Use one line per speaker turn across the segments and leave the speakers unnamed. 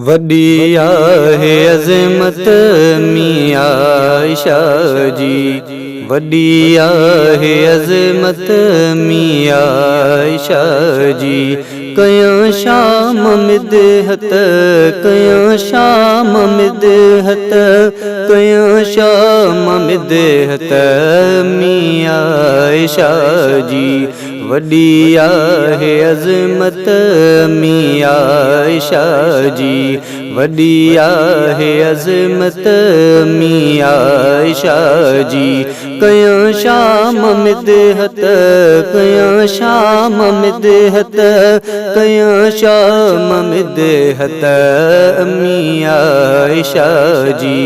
वॾी आहे अज़मत अमी आयशा जी, वॾी आहे अज़मत अमी आयशा जी। कयां शाम मिदहत, कयां शाम मिदहत, कयां शाम मिदहत अमी आयशा जी। वॾी आहे अज़मत अमी आयशा जी, वॾी आहे अज़मत अमी आयशा जी। कयां शाम मिदहत, कयां शाम मिदहत, कयां शाम मिदहत अमी आयशा जी।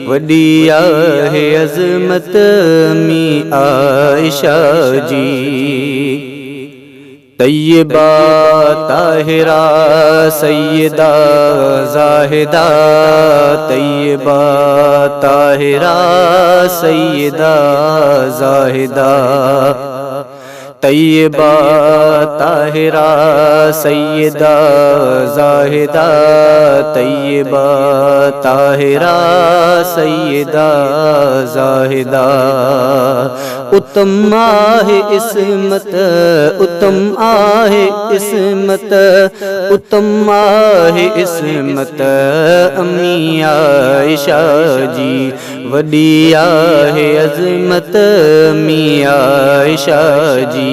वॾी आहे अज़मत अमी आयशा जी। तय्यबा ताहिरा सय्यदा ज़ाहिदा, तय्यबा ताहिरा सय्यदा ज़ाहिदा, तय्यबा ताहिरा सय्यदा ज़ाहिदा, तय्यबा ताहिरा सय्यदा ज़ाहिदा। उत्तम आहे इस्मत, उत्तम आहे इस्मत, उत्तम आहे इस्मत अमी आयशा जी। वॾी आहे अज़मत अमी आयशा जी,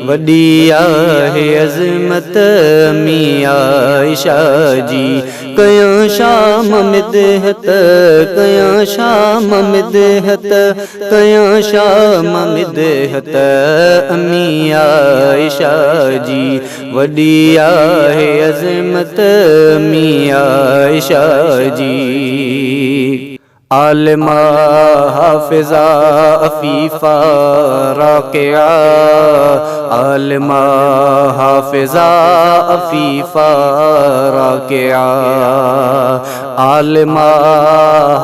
वॾी आहे अज़मत अमी आयशा जी। कयां शाम मिदहत, कयां शाम मिदहत, कयां शाम मिदहत अमी आयशा जी। वॾी आहे अज़मत अमी आयशा जी। आलिमा हाफ़िज़ा अफ़ीफ़ा राक़िआ, आलिमा हाफ़िज़ा अफ़ीफ़ा राक़िआ, आलिमा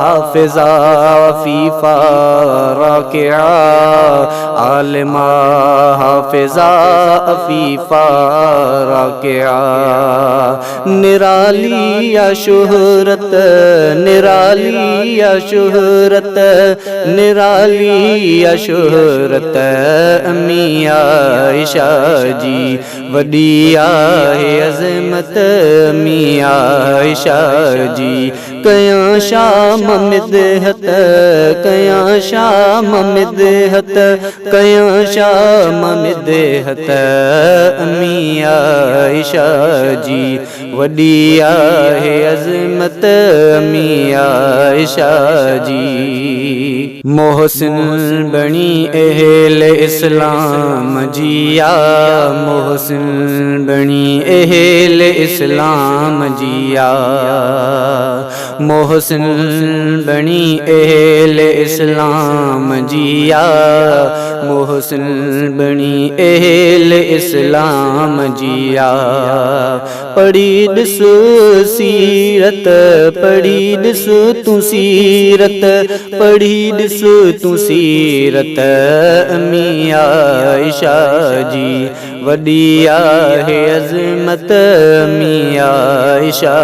हाफ़िज़ा अफ़ीफ़ा राक़िआ, आलिमा हाफ़िज़ा अफ़ीफ़ा राक़िआ। निराली या शुहरत, निराली या शुहरत, निराली या शुहरत अमी आयशा जी। वॾी आहे अज़मत अमी आयशा जी। कयां शाम मिदहत, कयां शाम मिदहत, कयां शाम मिदहत अमी आयशा जी। वॾी आहे अज़मत अमी आयशा जी। मोहसिन बणी अहल इस्लाम जिया, मोहसिन बणी अहल इस्लाम जिया, मोहसिन बणी अहल इस्लाम जिया, मोहसिन बणी अहल इस्लाम जिया। पढ़ी ॾिस सीरत, पढ़ी ॾिस तूं सीरत, पढ़ी ॾिस तूं सीरत अमी आयशा जी। वॾी आहे अज़मत अमी आयशा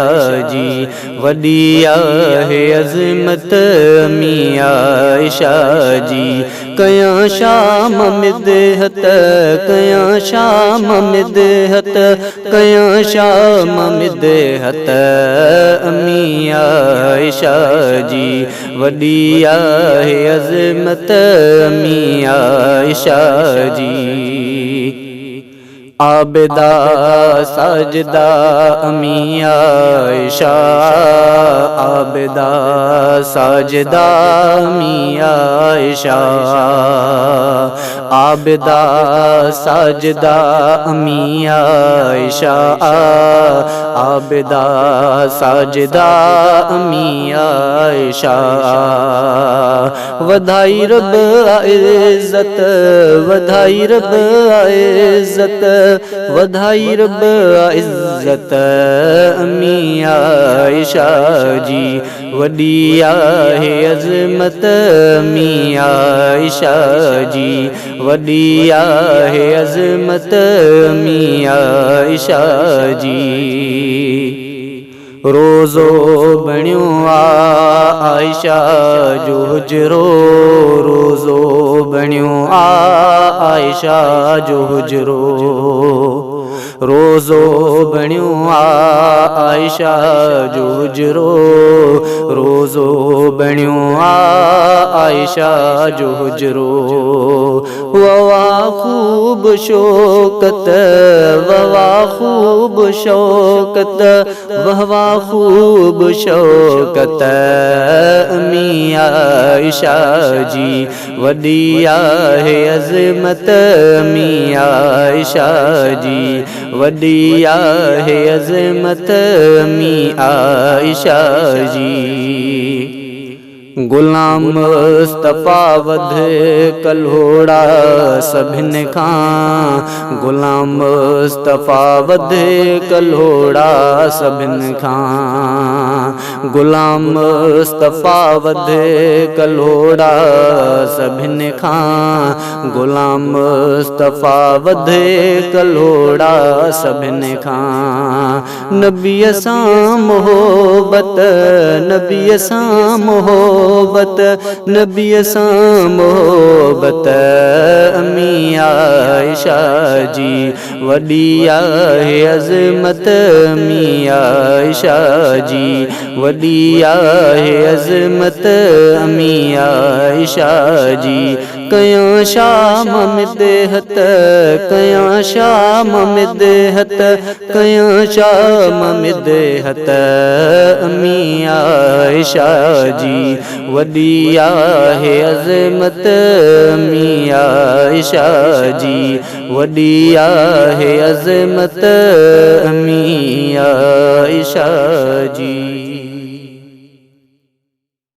जी। वॾी आहे अज़मत अमी आयशा जी। कयां शाम मिदहत, कयां शाम मिदहत, कयां शाम मिदहत अमी आयशा जी। वॾी आहे अज़मत अमी आयशा जी। आबिदा साजिदा अमी आयशा, आबिदा साजिदा अमी आयशा, आबिदा साजिदा अमी आयशा, आबिदा साजिदा अमी आयशा। वधाई रब इज़्ज़त, वधाई रब इज़्ज़त, वधाई रब इज़्ज़त अमी आयशा जी। वॾी आहे अज़मत अमी आयशा जी। वॾी आहे अज़मत अमी आयशा जी। روزو بنیو عائشہ جو حجرو روزو بنیو عائشہ جو حجرو روزو بنیو عائشہ جو حجرو روزو بنیو عائشہ جو حجرو ووا خوب شوکت ووا خوب شوکت ووا خوب شوکت امی عائشہ جی وڈی ہے عظمت امی عائشہ جی وڈی ہے عظمت امی عائشہ جی غلام مصطفیٰ ود کلوڑا سبھن کھان غلام مصطفیٰ ود کلوڑا سبھن کھان غلام مصطفیٰ ود کلوڑا سبھن کھان غلام مصطفیٰ ود کلوڑا سبھن کھان نبی ساں محبت نبی ساں محبت نبی ساں محبت امی عائشہ جی وڈی ہے عظمت امی عائشہ جی وڈی ہے عظمت امی عائشہ جی کیاں شام مدحت کیاں شام مدحت کیاں شام مدحت امی عائشہ جی وڈی ہے عظمت امی عائشہ جی وڈی ہے عظمت امی عائشہ جی